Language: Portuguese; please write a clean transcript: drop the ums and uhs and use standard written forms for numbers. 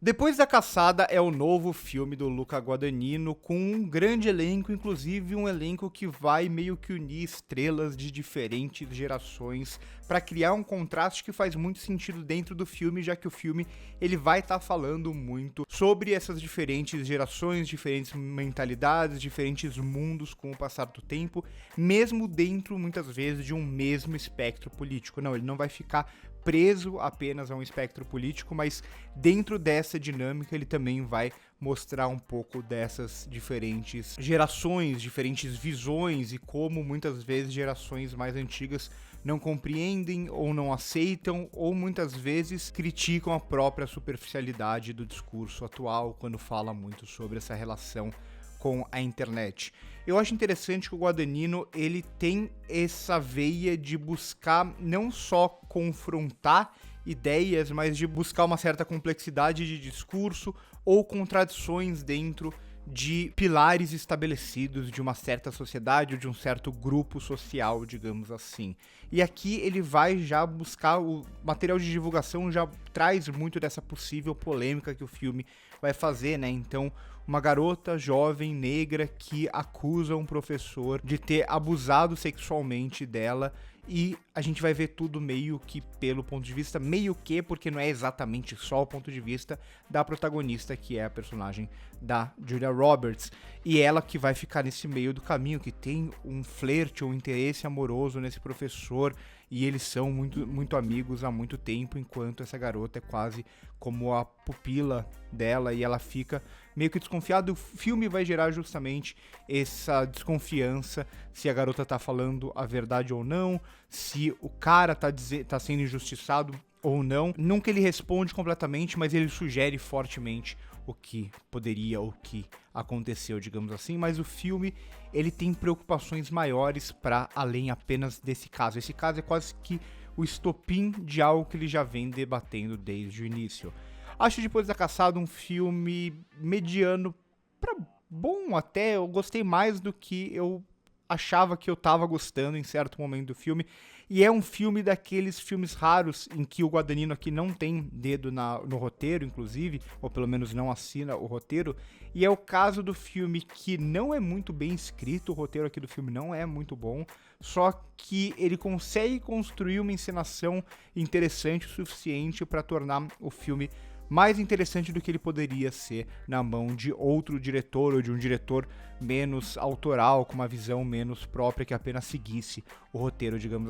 Depois da Caçada é o novo filme do Luca Guadagnino, com um grande elenco, inclusive um elenco que vai meio que unir estrelas de diferentes gerações para criar um contraste que faz muito sentido dentro do filme, já que o filme ele vai estar falando muito sobre essas diferentes gerações, diferentes mentalidades, diferentes mundos com o passar do tempo, mesmo dentro, muitas vezes, de um mesmo espectro político. Não, ele não vai ficar preso apenas a um espectro político, mas dentro dessa dinâmica ele também vai mostrar um pouco dessas diferentes gerações, diferentes visões e como muitas vezes gerações mais antigas não compreendem ou não aceitam ou muitas vezes criticam a própria superficialidade do discurso atual quando fala muito sobre essa relação com a internet. Eu acho interessante que o Guadagnino ele tem essa veia de buscar não só confrontar ideias, mas de buscar uma certa complexidade de discurso ou contradições dentro de pilares estabelecidos de uma certa sociedade ou de um certo grupo social, digamos assim. E aqui ele vai já buscar, o material de divulgação já traz muito dessa possível polêmica que o filme vai fazer, né? Então, uma garota jovem negra que acusa um professor de ter abusado sexualmente dela e a gente vai ver tudo meio que pelo ponto de vista, meio que, porque não é exatamente só o ponto de vista da protagonista, que é a personagem da Julia Roberts, e ela que vai ficar nesse meio do caminho, que tem um flerte ou um interesse amoroso nesse professor, e eles são muito amigos há muito tempo, enquanto essa garota é quase como a pupila dela, e ela fica meio que desconfiada. O filme vai gerar justamente essa desconfiança, se a garota tá falando a verdade ou não, se o cara tá sendo injustiçado ou não. Nunca ele responde completamente, mas ele sugere fortemente o que poderia, o que aconteceu, digamos assim, mas o filme ele tem preocupações maiores para além apenas desse caso. Esse caso é quase que o estopim de algo que ele já vem debatendo desde o início. Acho Depois da Caçada um filme mediano para bom até, eu gostei mais do que eu achava que eu tava gostando em certo momento do filme, e é um filme daqueles filmes raros em que o Guadagnino aqui não tem dedo no roteiro, inclusive, ou pelo menos não assina o roteiro, e é o caso do filme que não é muito bem escrito, o roteiro aqui do filme não é muito bom, só que ele consegue construir uma encenação interessante o suficiente para tornar o filme mais interessante do que ele poderia ser na mão de outro diretor ou de um diretor menos autoral, com uma visão menos própria que apenas seguisse o roteiro, digamos